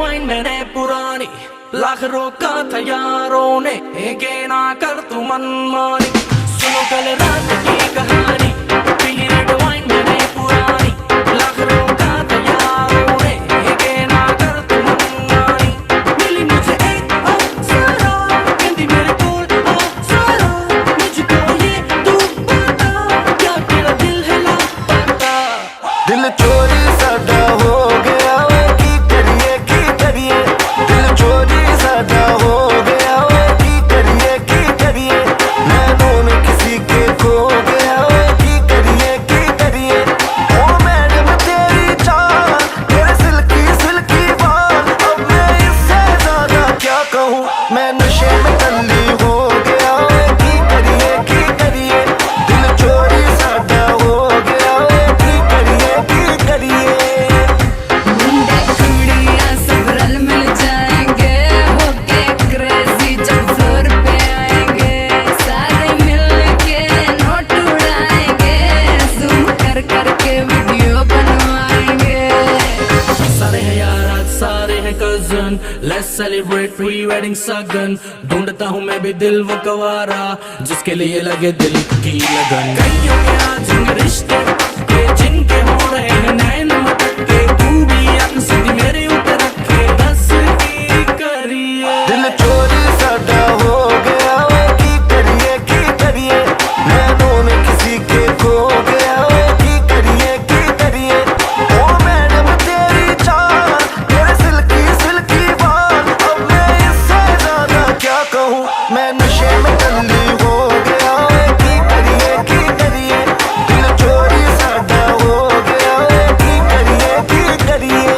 Rewind मैंने पुरानी लाख रोका था यारों ने, के ना कर तू मनमानी। सुनो कल रात की कहानी, रिवाइंड मैंने पुरानी लाख रोका था यारों ने, के ना कर तू मनमानी। मिली मुझे एक अप्सरा, कहती मेरे कोल अप्सरा, मुझको ये तू बता, क्या तेरा दिल है लापता। दिल चोरी साडा हो गया वे, की करिए दिल चोरी साडा हो गया वे, की करिए नैनों में किसी के खो गया वे, की करिए ओ मैडम तेरी चाल, तेरे सिल्की बाल, अब मैं इससे ज्यादा क्या कहूँ, मैं नशे में टल्ली हो गया वे, की करिए दिल चोरी साडा हो गया वे, की करिए मुंडे कुड़ियां सब रल मिल जाएंगे, होके क्रेजी जब फ्लोर पे आएंगे, सारे मिल के नोट उड़ाएंगे, जूम कर के वीडियो बनवाएंगे। सारे हैं यार आज सारे हैं cousin, let's celebrate pre wedding सगन। ढूंढता हूँ मैं भी दिल वो गवारा, जिसके लिए लगे दिल की लगन। कईयों के आज रिश्ते के जिनके हो रहे हैं नैन मटके, तू भी अक सीधी मेरे ऊपर रखे, दस की करिए। दिल चोरी साडा हो गया वे, की करिए नैनों में किसी के खो गया वे, की करिए ओ मैडम तेरी चाल, तेरे सिल्की बाल, अब मैं इससे ज्यादा क्या कहूँ, मैं नशे में टल्ली हो गया वे, की करिए दिल चोरी साडा हो गया वे, की करिए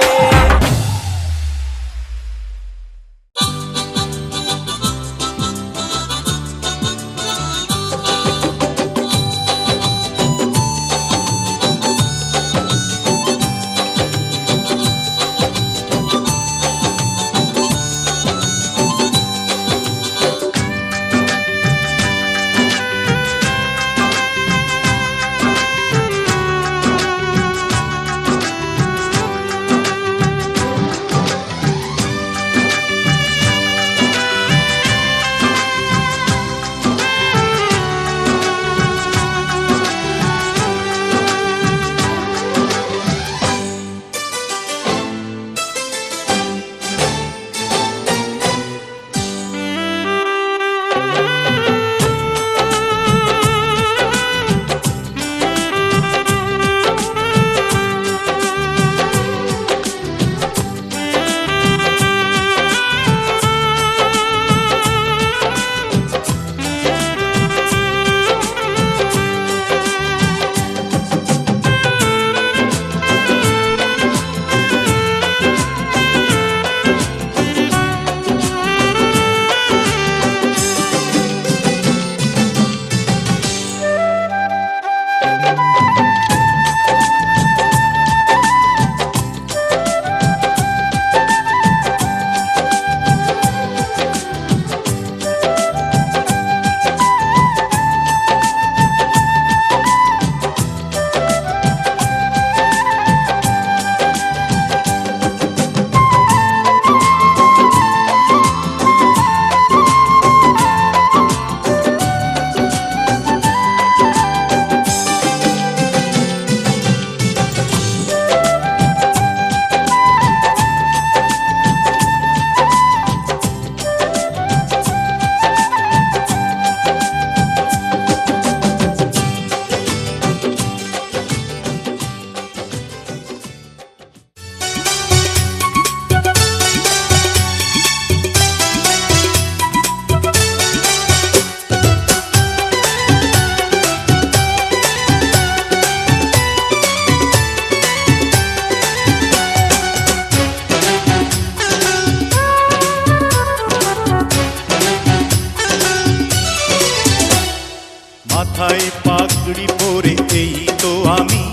মাথায় পাগড়ি পরে এই তো আমি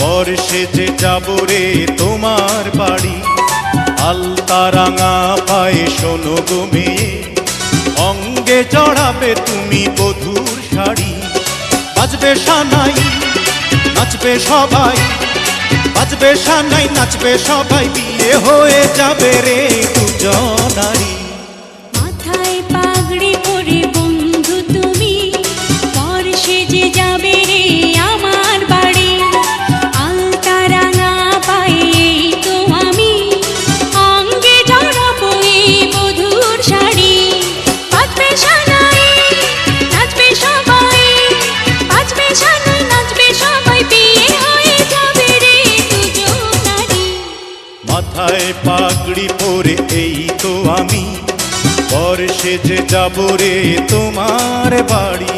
পর সেজে যাব রে তোমার বাড়ি। আলতা রাঙা পায়ে শোনো গো মেয়ে, অঙ্গে জড়াবে তুমি বধূর শাড়ি। বাজবে সানাই নাচবে সবাই, বাজবে সানাই নাচবে সবাই বিয়ে হয়ে যাবে রে দুজনারি মাথায় পাগড়ি পরে বন্ধু তুমি পর সেজে যাবে রে আমার বাড়ি আলতা রাঙা পায়ে এই তো আমি অঙ্গে জড়াবো এই মধুর শাড়ি বাজবে সানাই নাচবে সবাই বাজবে সানাই নাচবে সবাই বিয়ে হয়ে যাবে রে দুজনারি মাথায় পাগড়ি পরে এই তো আমি পর সেজে যাব রে তোমার বাড়ি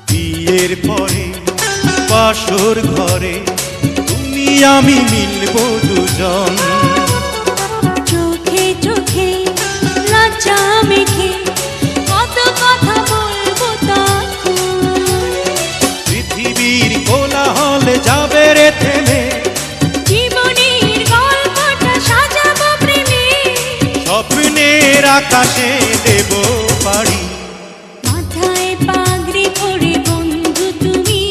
বিয়ের পরে বাসর ঘরে তুমি আমি মিলবো দুজন চোখে চোখে লজ্জা মেখে কত কথা বলবো তখন পৃথিবীর কোলাহল যাবে রে থেমে জীবনের গল্পটা সাজাবো প্রেমে স্বপ্নের আকাশে দেব পাড়ি মাথায় পাগড়ি পরে বন্ধু তুমি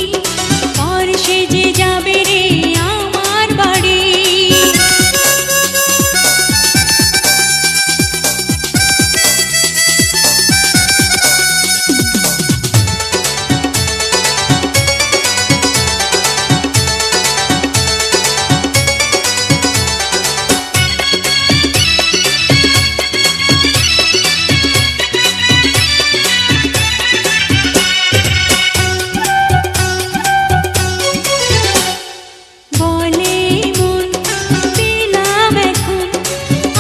পর সেজে যাবে রে আমার বাড়ি বলে মন পেলাম এখন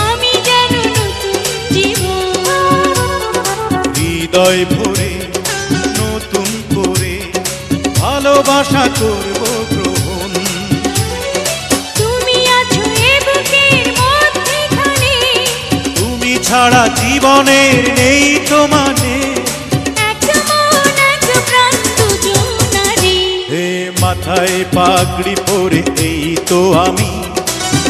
আমি যেন নতুন জীবন হৃদয় ভরে নতুন করে ভালোবাসা করব গ্রহণ তুমি আছো এ বুকের মধ্যেখানে তুমি ছাড়া জীবনের নেই তো মানে এক মন এক প্রাণ দুজনারি হে মাথায় পাগড়ি পরে এই তো আমি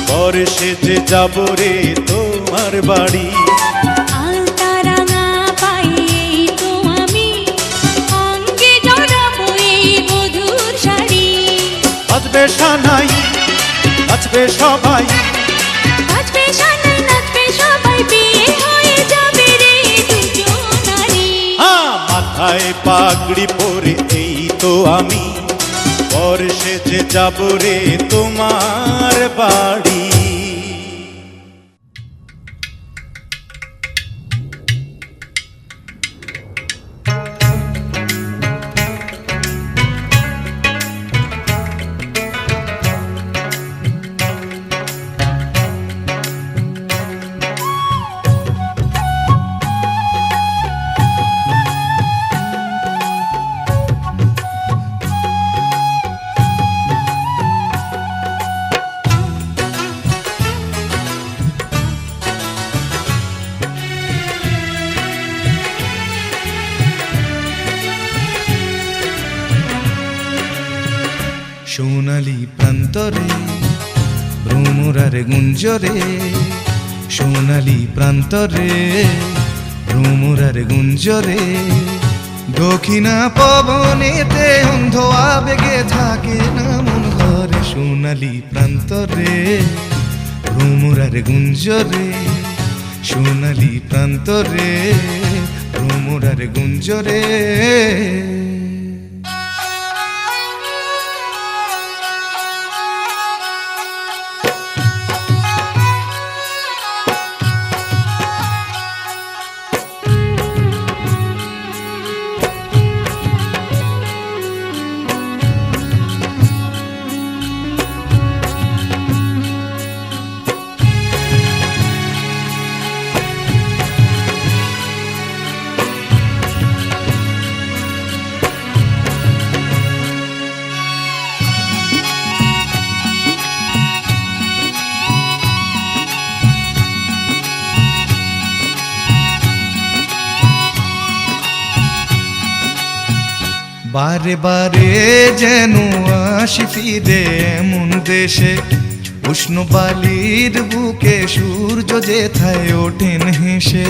পর সেজে যাব রে তোমার বাড়ি আলতা রাঙা পায়ে এই তো আমি অঙ্গে জড়াবো এই মধুর শাড়ি বাজবে সানাই নাচবে সবাই বাজবে সানাই নাচবে সবাই বিয়ে হয়ে যাবে রে দুজনারি মাথায় পাগড়ি পরে এই তো আমি পর সেজে যাব রে তোমার বাড়ি সোনালি প্রান্তরে ভ্রমরার গুঞ্জরে সোনালি প্রান্তরে ভ্রমরার গুঞ্জরে দক্ষিণা পবনেতে অন্ধ আবেগে থাকে না মন ঘরে সোনালি প্রান্তরে ভ্রমরার গুঞ্জরে সোনালি প্রান্তরে ভ্রমরার গুঞ্জরে বারে বারে যেন আসি ফিরে এমন দেশে, উষ্ণ বালির বুকে সূর্য যেথায় ওঠেন হেসে।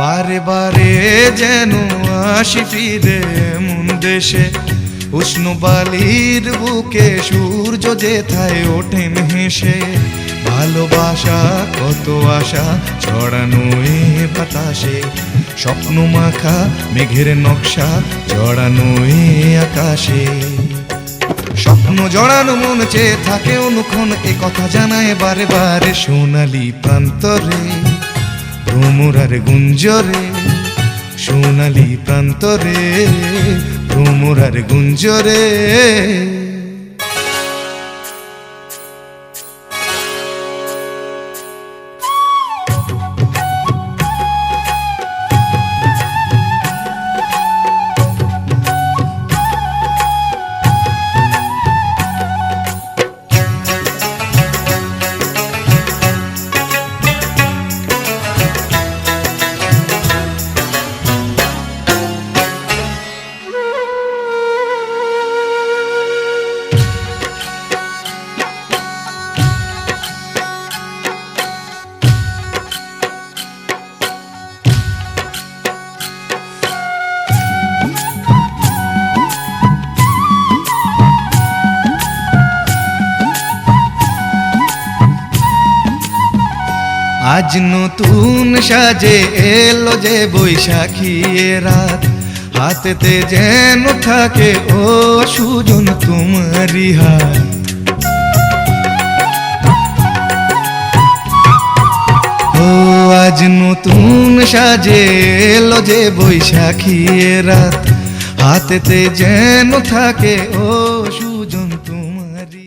বারে বারে যেন আসি ফিরে এমন দেশে, উষ্ণ বালির বুকে সূর্য যেথায় ওঠেন হেসে। ভালোবাসা কত আশা ছড়ানো এ বাতাসে, স্বপ্ন মাখা মেঘের নকশা জড়ানো এ আকাশে। স্বপ্ন জড়ানো মন চেয়ে থাকে অনুক্ষণ, এ কথা জানায় বারে বারে সোনালি প্রান্তরে ভ্রমরার গুঞ্জরে। সোনালি প্রান্তরে ভ্রমরার গুঞ্জরে। আজ নতুন সাজে এলো যে বৈশাখী এ রাত, হাতেতে যেন থাকে ও সুজন তোমারি হাত। ও আজ নতুন সাজে এলো যে বৈশাখী এ রাত, হাতেতে যেন থাকে ও সুজন তোমারি।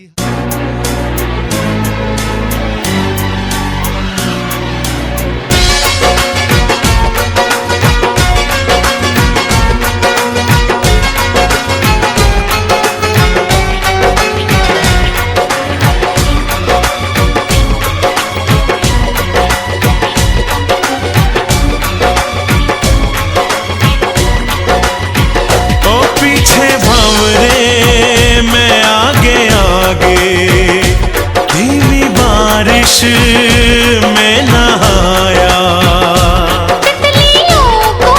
में नहाया, तितलियों को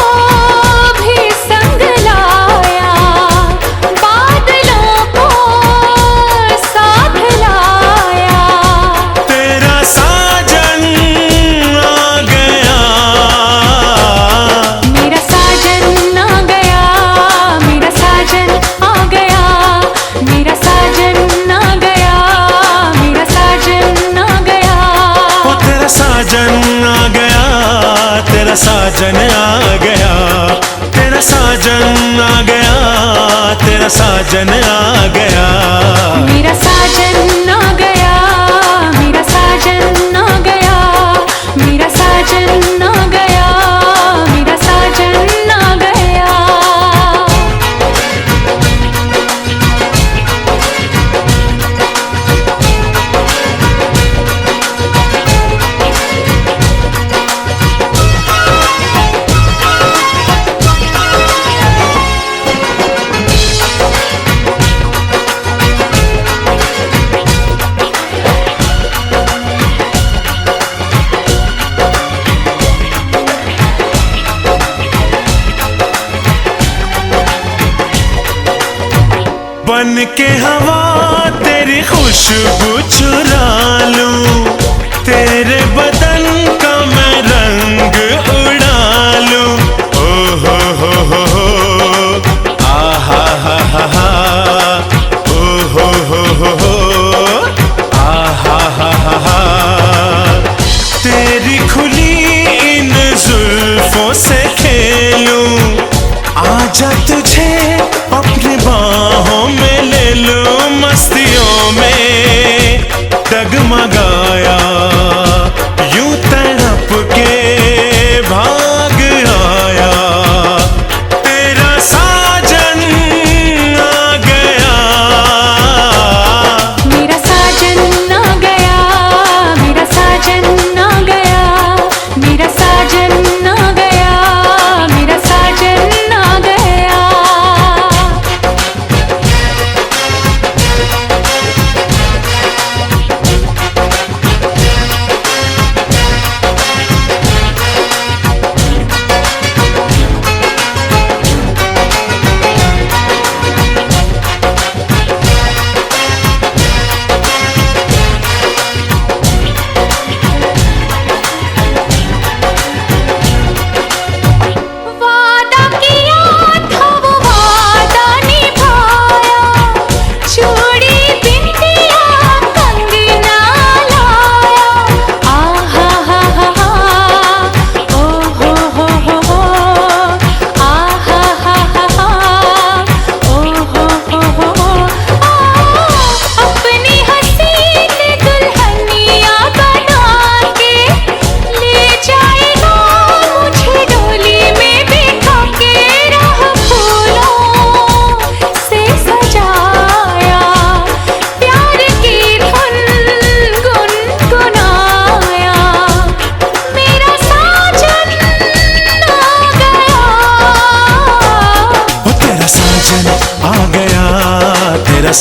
भी संग लाया, बादलों को साथ लाया। तेरा साजन आ गया, मेरा साजन आ गया, मेरा साजन आ गया, मेरा साजन आ गया, मेरा साजन आ गया। ओ तेरा साजन आ गया, तेरा साजन आ गया, तेरा साजन आ गया, तेरा साजन आ गया। मेरा साजन आ गया, मेरा साजन आ गया, मेरा साजन आ गया, मेरा साजन आ गया। बन के हवा तेरी खुशबू चुरा लूं, तेरे बदन का मैं रंग उड़ा लूं। ओ हो आ हा हा हा, ओ हो आ हा हा। तेरी खुली इन जुल्फों से खेलूं, आजा तुझे अपनी बाहों में ले लूं, मस्तियों में डगमगाया यूं तड़प के भा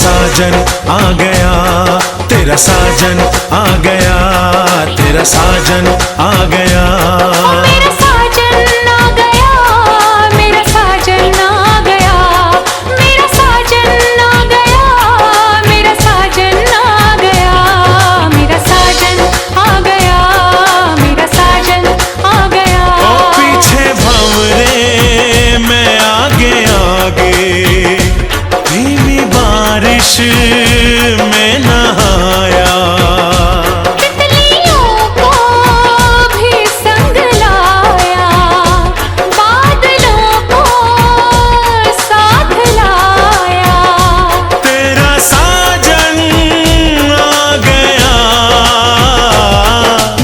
साजन आ गया, तेरा साजन आ गया, तेरा साजन आ गया। मेरा साजन आ गया, मेरा साजन आ गया, मेरा साजन आ गया, मेरा साजन आ गया, मेरा साजन आ गया, मेरा साजन आ गया। ओ पीछे भंवरे मैं आगे आगे, धीमी बारिश में नहाया, तितलियों को भी संग लाया, बादलों को साथ लाया। तेरा साजन आ गया,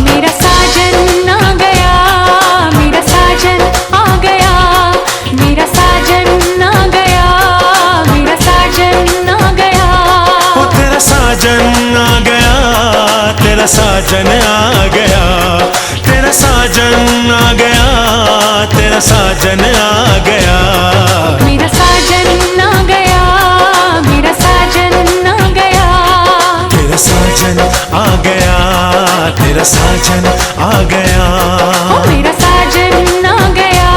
मेरा साजन आ गया, मेरा साजन आ गया, मेरा साजन आ गया, मेरा साजन आ गया। ओ तेरा साजन आ गया, तेरा साजन आ गया, तेरा साजन आ गया, तेरा साजन आ गया। मेरा साजन आ गया, मेरा साजन आ गया, तेरा साजन आ गया, तेरा साजन आ गया। ओ मेरा साजन आ गया,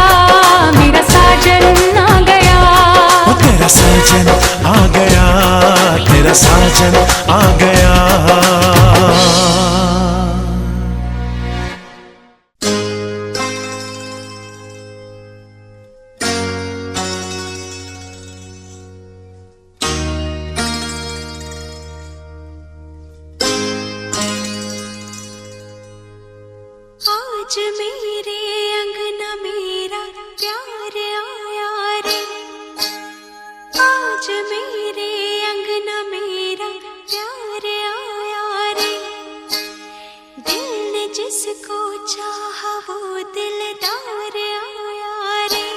मेरा साजन आ गया। ओ तेरा साजन आ गया, तेरा साजन आ गया। आज मेरे अंगना मेरा प्यार आया रे, आज मेरे अंगना मेरा प्यार आया रे। दिल ने जिसको चाहा वो दिलदार आया रे।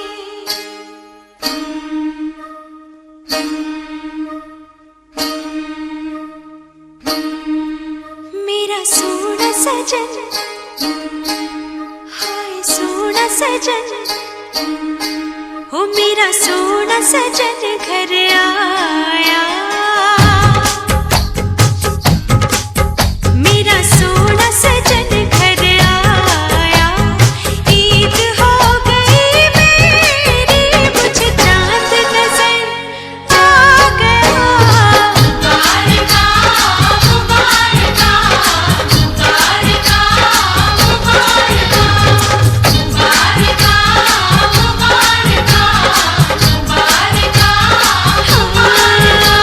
मेरा सोना सजन, हाय सोना सजन, ओ मेरा सोना सजन घर आया। मेरा सोना सजन घर आया। ईद हो गई मेरी, मुझे चांद नजर आ गया। मुबारका मुबारका मुबारका मुबारका मुबारका मुबारका मुबारका।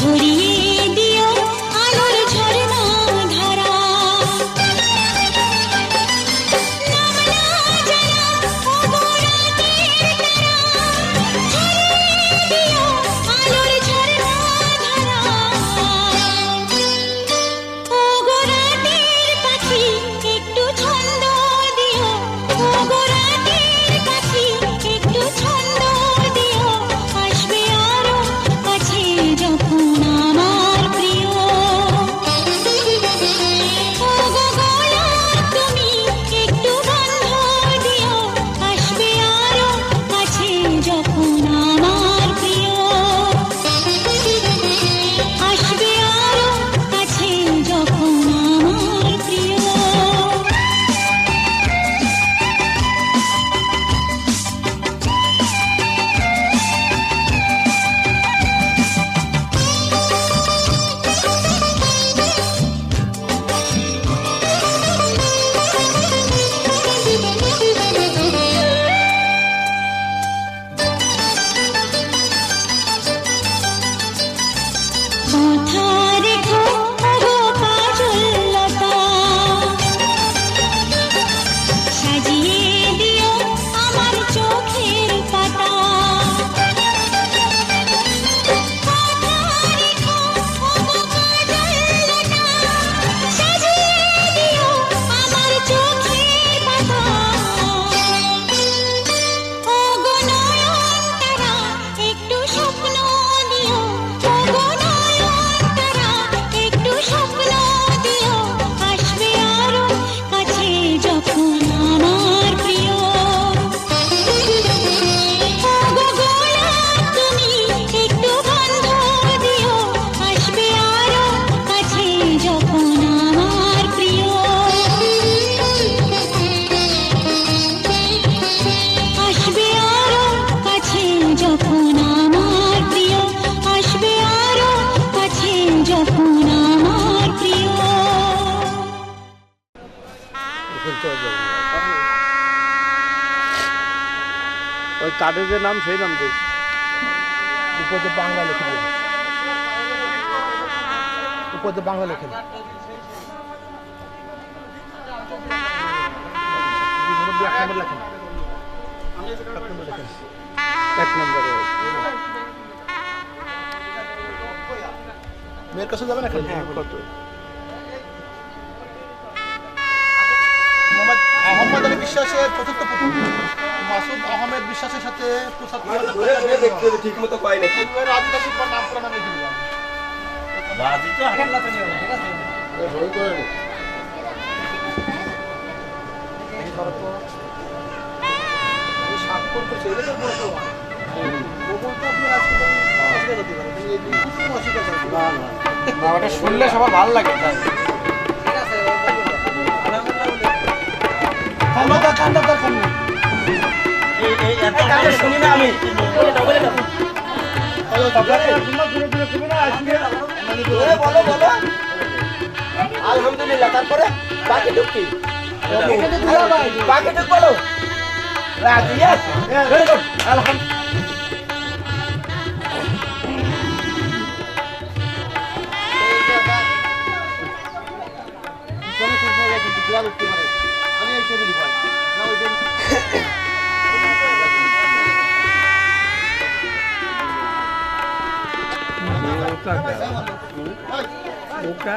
ছড়িয়ে দিও আলোর ঝর্ণা ধারা নামনা জানা ওগো রাতের তারা ছড়িয়ে দিও আলোর ঝর্ণা ধারা ওগো রাতের পাখি একটু ছন্দ দিও ওগো রাতের পাখি একটু ছন্দ দিও আসবে আরো কাছে যখন আমার প্রিয় ওগো গলা তুমি একটু গন্ধ দিও আসবে আরো কাছে যখন আমার প্রিয় আসবে আরো কাছে যখন আমার প্রিয় মাথা রেখো ওগো কাজললতা সাজিয়ে দিও আমার চোখের পাতা মাথা রেখো ওগো কাজললতা সাজিয়ে দিও আমার চোখের পাতা ওগো নয়নতারা একটু স্বপ্ন দিও ওগো নয়নতারা একটু স্বপ্ন দিও আসবে আরো কাছে যখন আমার প্রিয় ওগো গলা তুমি একটু গন্ধ দিও আসবে আরো কাছে যখন আমার প্রিয় আসবে আরো কাছে যখন আমার প্রিয় আসবে আরো কাছে যখন আমার প্রিয় ওই কাঠের যে নাম সেই নাম দিস উপরে বাংলা লিখে দিন উপরে বাংলা লিখে দিন এক নম্বর লেখেন এক নম্বরে মেয়ের কাছে যাবেন এখন কত মোহাম্মদ আলী বিশ্বাসের চতুর্থ পুত্র মাসুদ আহমেদ বিশ্বাসের সাথে ঠিক মতো পাই নাকি রাজু দাসির নাম পুরো নাম লিখে দিলাম রাজু তো এখন লাতে নিও ঠিক আছে রোল করে নি এই করো এই স্বাক্ষর করছে এটা তো বড় গোবর তো আপনি আজকে দিতে পারেন এই কিছু অসুবিধা নেই না ওটা শুনলে সবার ভালো লাগে তাই ঠিক আছে আলহামদুলিল্লাহ কান্না দরকার নেই এই এত কানে শুনি না আমি বলে দাও হ্যালো তারপরে তোমরা দূরে দূরে তুমি না আজকে বলো বলো আলহামদুলিল্লাহ তারপরে বাকি ঢুকি বাকি ঢুক বলো রাজি ইয়েস ভেরি গুড আলহামদুলিল্লাহ আমি এই টেবিলে পাই না ওই দিন Boca.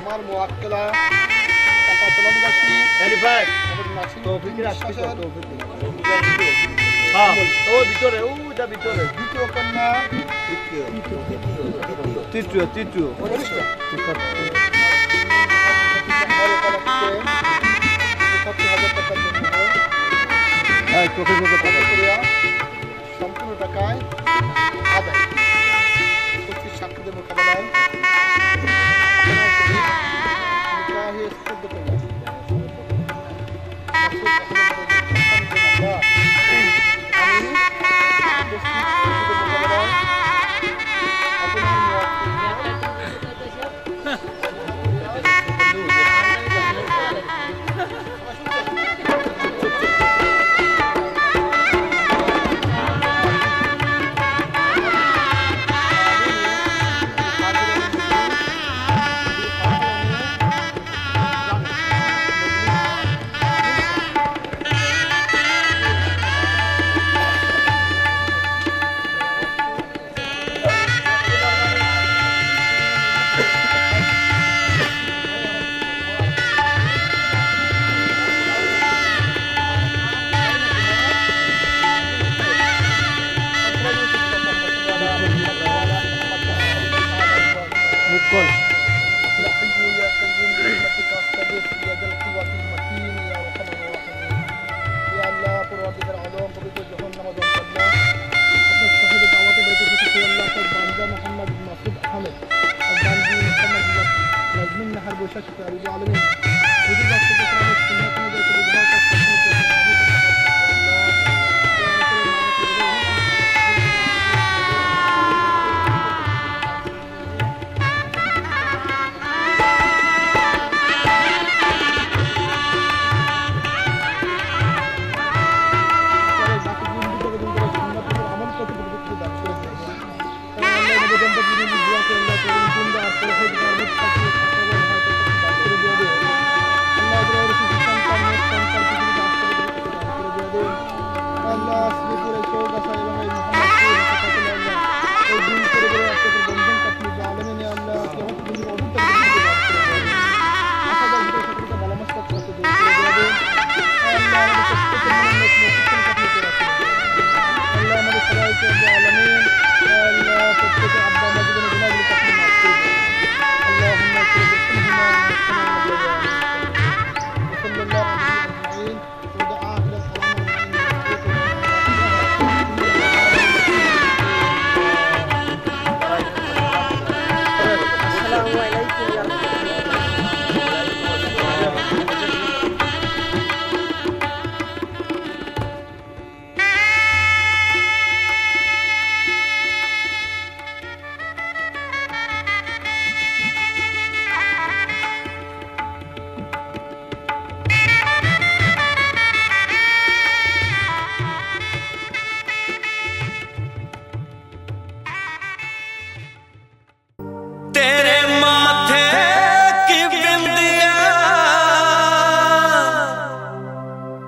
আমার মুআক্কালা তাফাতুলবাসী এলিফাত আমাদের নাসি তৌফিকের আশীর্বাদ বিশ্বাসের তৌফিক হ্যাঁ ও ভিতরে ওটা ভিতরে দ্বিতীয় কন্যা তৃতীয় সম্পূর্ণ টাকায় আদায় উপস্থিত সাক্ষীদের মোকাবেলায়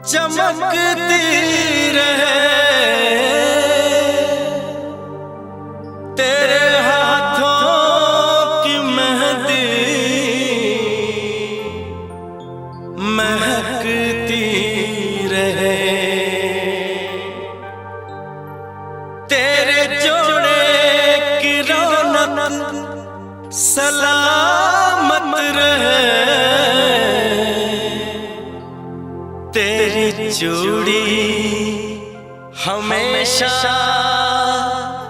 चमकती रहे तेरे हाथों की मेहंदी महकती रहे तेरे जोड़े की रौनक सलामत रहे तेरी चूड़ी हमेशा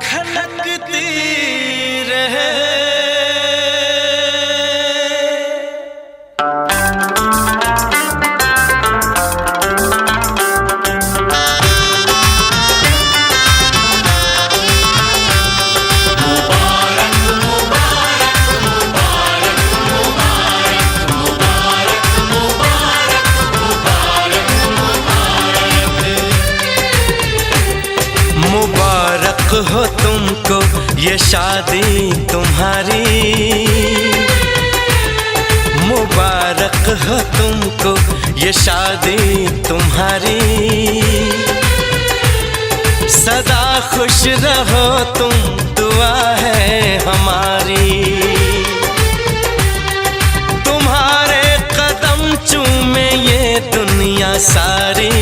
खनकती रहे मुबारक हो तुमको ये शादी तुम्हारी मुबारक हो तुमको ये शादी तुम्हारी सदा खुश रहो तुम, दुआ है हमारी। तुम्हारे कदम चूमे ये दुनिया सारी,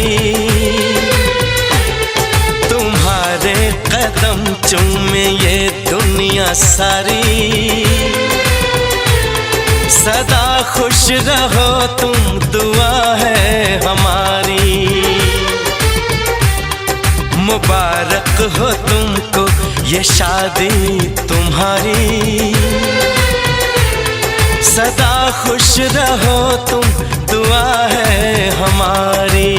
तुम्हारे कदम चूमे ये दुनिया सारी। सदा खुश रहो तुम, दुआ है हमारी। मुबारक हो तुमको ये शादी तुम्हारी। सदा खुश रहो तुम, दुआ है हमारी।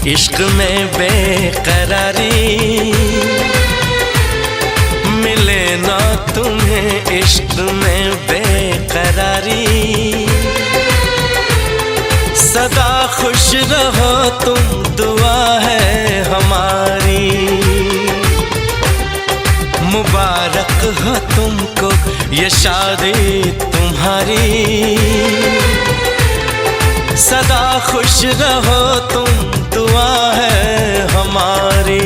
इश्क में बेकरारी मिले ना तुम्हें, इश्क में बेकरारी। सदा खुश रहो तुम, दुआ है हमारी। मुबारक हो तुमको ये शादी तुम्हारी। सदा खुश रहो तुम, दुआ है हमारी।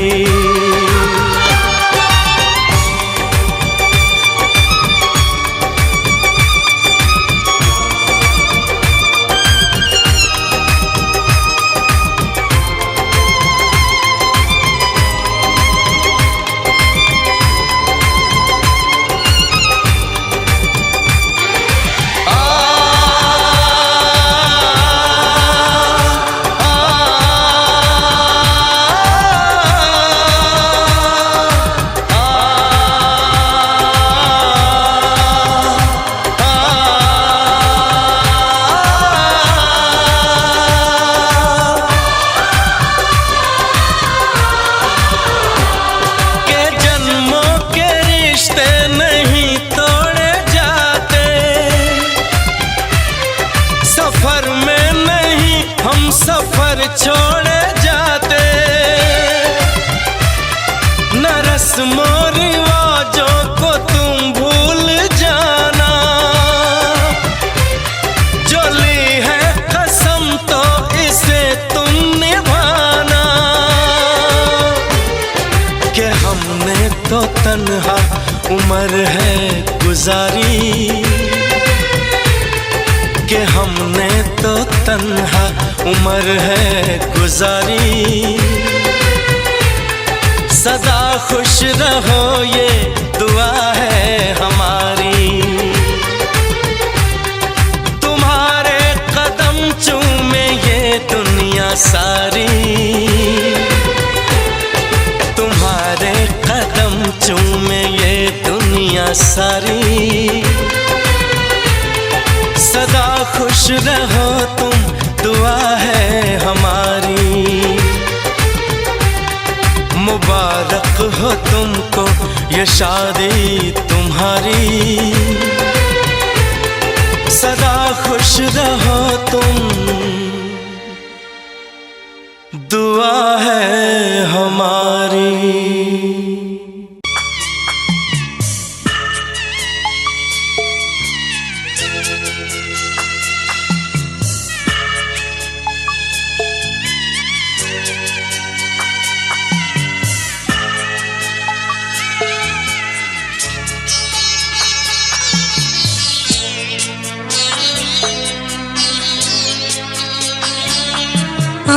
सफर छोड़े जाते न, रस्मों रिवाजों को तुम भूल जाना। जो ली है कसम तो इसे तुम निभाना। कि हमने तो तन्हा उम्र है गुजारी, कि हमने तो तन्हा उम्र है गुजारी। सदा खुश रहो ये दुआ है हमारी। तुम्हारे कदम चूमे ये दुनिया सारी, तुम्हारे कदम चूमे ये दुनिया सारी। सदा खुश रहो तुम, दुआ है हमारी। मुबारक हो तुमको ये शादी तुम्हारी। सदा खुश रहो तुम, दुआ है हमारी।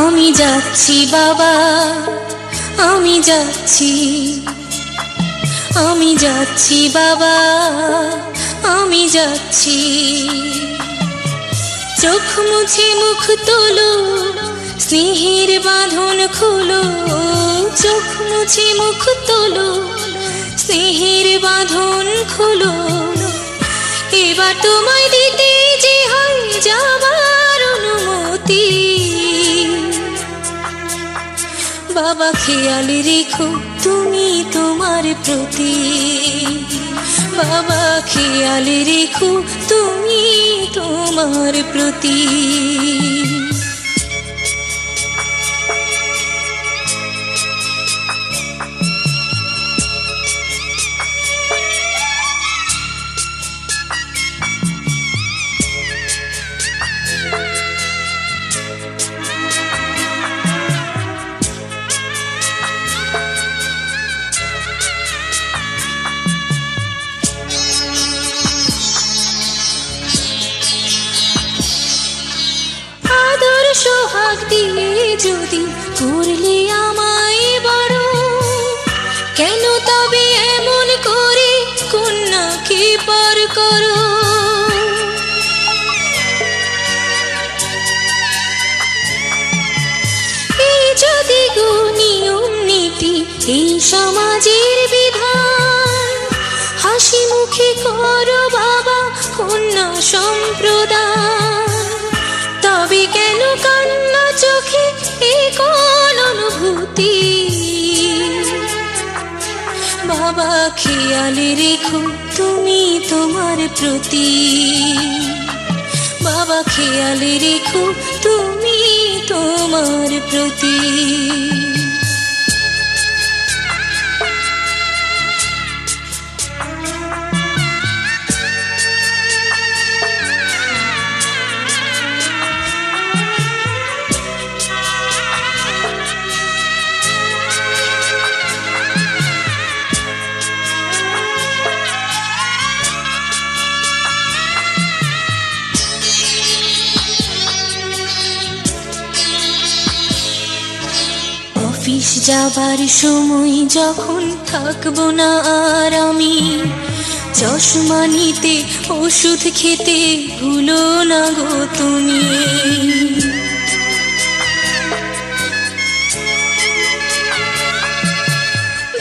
আমি যাচ্ছি বাবা, আমি যাচ্ছি, আমি যাচ্ছি বাবা, আমি যাচ্ছি। চোখ মুছে মুখ তোলো, স্নেহের বাঁধন খোলো। চোখ মুছে মুখ তোলো, স্নেহের বাঁধন খোলো। এবার তোমায় দিতে যে হয় যাবার অনুমতি। বাবা খেয়াল রেখো তুমি তোমার প্রতি। বাবা খেয়াল রেখো তুমি তোমার প্রতি। সোহাগ দিয়ে যদি করলে আমায় বড়, কেন তবে এমন করে কন্যাকে পর করো? এই যদি গো নিয়ম নীতি, এই সমাজের বিধান, হাসি মুখে করো বাবা কন্যা সম্প্রদান। তবে কেন কান্না চোখে এ কোন অনুভূতি? বাবা খেয়াল রেখো তুমি তোমার প্রতি। বাবা খেয়াল রেখো তুমি তোমার প্রতি। অফিস যাবার সময় যখন থাকবো না আর আমি, চশমা নিতে ওষুধ খেতে ভুলো না গো তুমি।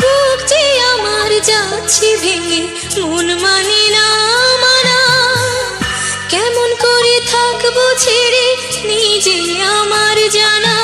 বুক যে আমার যাচ্ছে ভেঙে, মন মানে না মানা। কেমন করে থাকবো ছেড়ে নিজে আমার জানা।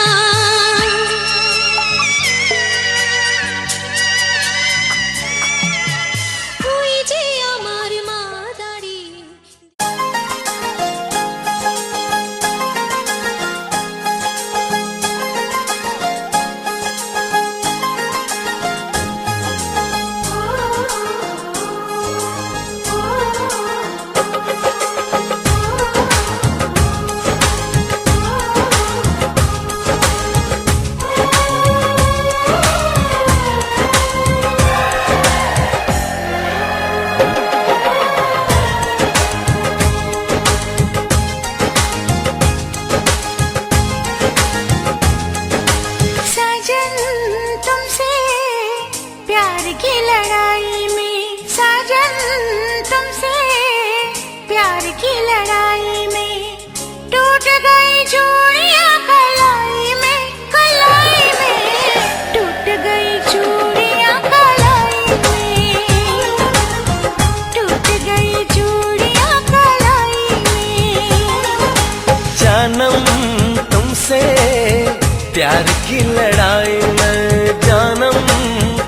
प्यार की लड़ाई में जानम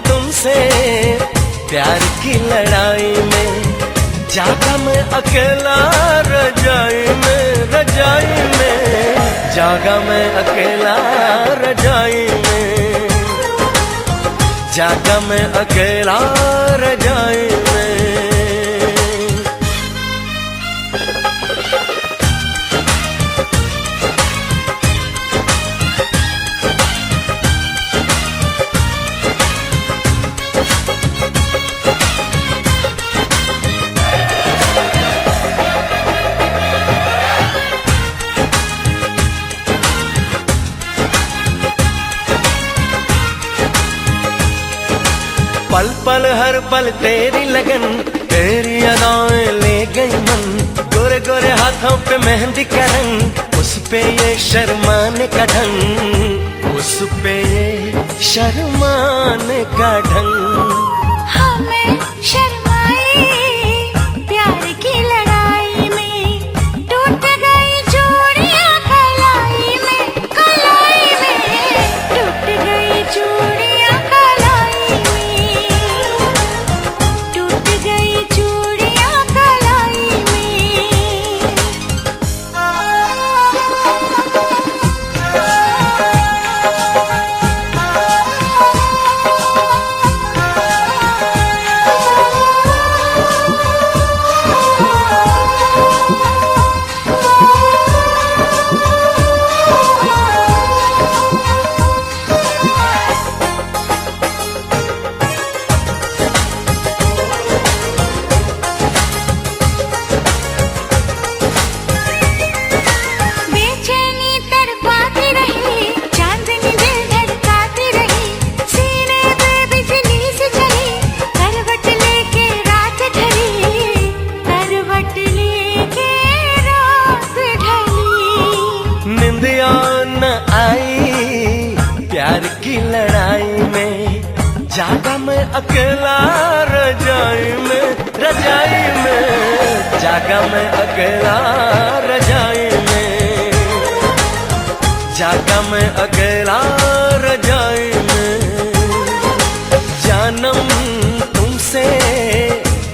तुमसे, प्यार की लड़ाई में जागा मैं अकेला रजाई में, रजाई में जागा मैं अकेला रजाई में, जागा मैं अकेला रजाई में। पल पल हर पल तेरी लगन, तेरी अदाएं ले गई मन। गोरे गोरे हाथों पे मेहंदी का रंग, उस पे ये शर्माने का ढंग, उस पे ये शर्माने का ढंग। हमें शर्माई प्यार की लड़ाई में, टूट गई चूड़ियां कलाई में, कलाई में टूट गई चूड़ियां कलाई में, टूट गई चूड़ियां कलाई में। बेचैनी तड़पाती रही, चांदनी दिल धड़काती रही, सीने पे बिजली सी चली, करवट लेके रात ढली, करवट लेके रात ढली। निंदिया न आई प्यार की लड़ाई में, जागा मैं अकेला रजाई में, रजाई में जागा मैं अकेला रजाई में, जागा मैं अकेला रजाई में। जानम तुमसे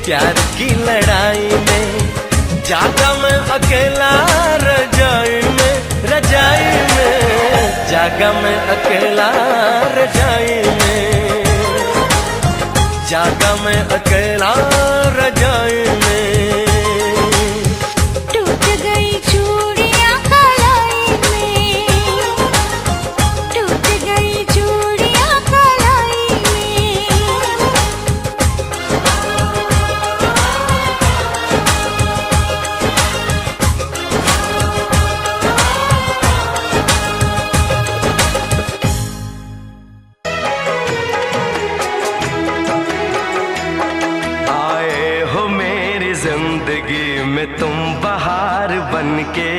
प्यार की लड़ाई में, जागा मैं अकेला रजाई में, रजाई में जागा मैं अकेला रजाई में, जागा मैं अकेला रजाई में। टूट गई चूड़ियां कलाई में, टूट गई चूड़ियां कलाई में। आए हो मेरी जिंदगी में तुम बहार बनके,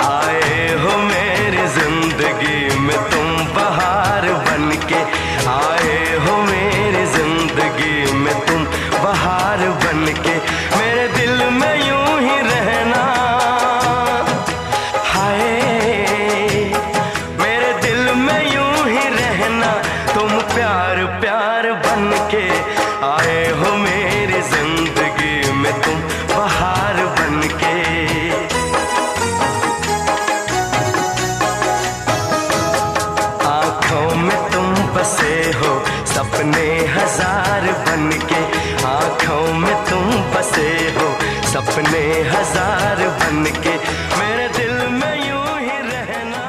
आए हो मेरी जिंदगी में तुम बहार बनके, आए हो मेरी जिंदगी में तुम बहार बनके। मेरे दिल में यूं ही रहना, हाय मेरे दिल में यूं ही रहना, तुम प्यार प्यार बनके। आए हो मेरी जिंदगी में तुम बहार बनके। आँखों में तुम बसे हो सपने हजार बनके, आँखों में तुम बसे हो सपने हजार बनके। मेरे दिल में यूं ही रहना।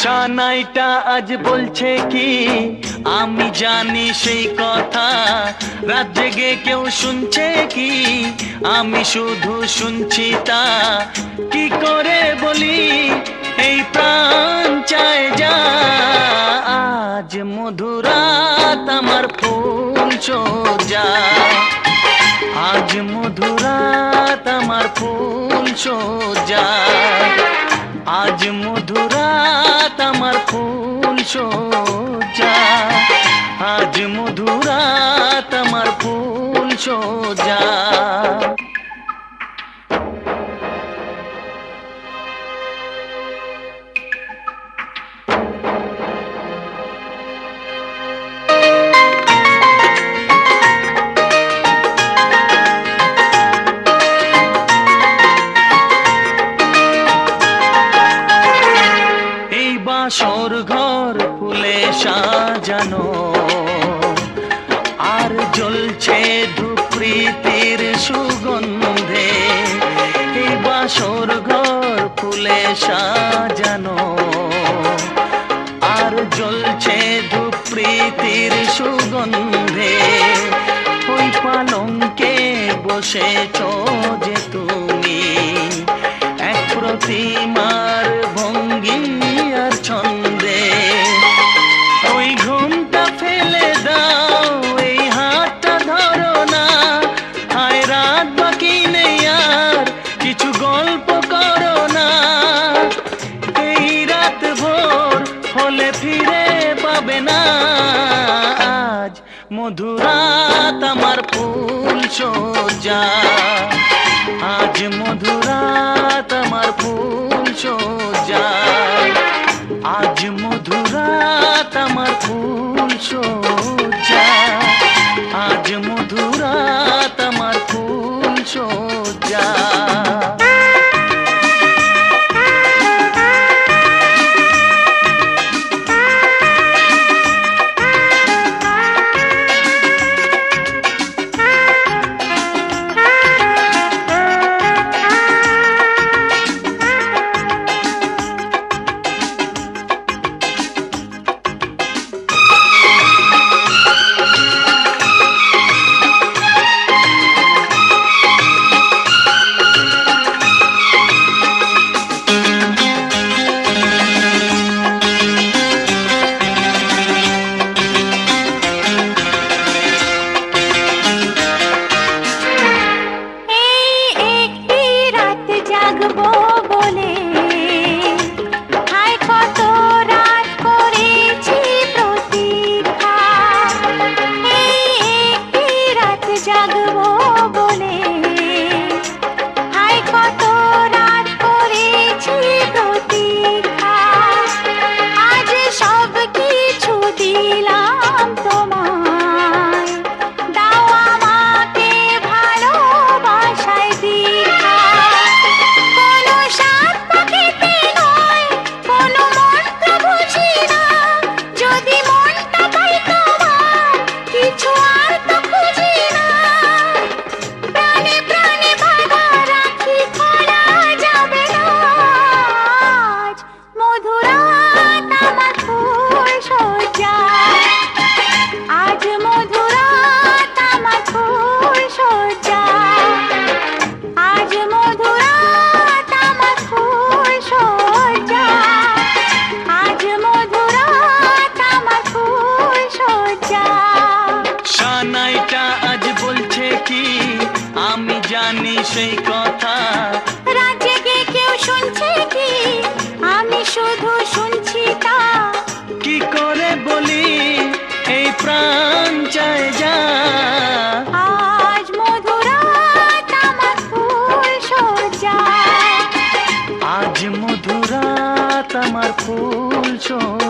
সানাইটা আজ বলছে কি আমি জানি সেই কথা, রাত জেগে কেউ শুনছে কি আমি শুধু শুনছি তা। কি করে বলি এই প্রাণ চায় যা, আজ মধুরাত আমার ফুল সোজা, আজ মধুরাত আমার ফুল সোজা, আজ মধুরাত আমার ফুল সোজা, আজ মধুরাত আমার ফুল সোজা। বাসর ঘর ফুলে সাজানো আর জ্বলছে ধূপ প্রীতির সুগন্ধে, এই বাসর ঘর ফুলে সাজানো আর জ্বলছে ধূপ প্রীতির সুগন্ধে। ওই পালঙ্কে বসেছ যে তুমি এক প্রতিমার ভঙ্গি আর ছন্দে, ওই ঘুমটা ফেলে দাও এই হাতটা ধরো না, হায় রাত বাকি নেই আর কিছু গল্প করো না, এই রাত ভোর হলে ফিরে পাবে না, আজ মধুরাত আমার ফুল সোজা, আজ মধুরাত আমার ফুল সোজা, আজ মধুরাত আমার ফুল সোজা, আজ মধুরাত আমার ফুল সোজা। সেই কথা, রাত জেগে কেউ শুনছে কি আমি শুধু শুনছি তা। কি করে বলি এই প্রাণ চায় যা, আজ মধুরাত আমার ফুল সোজা, আজ মধুরাত আমার ফুল সোজা।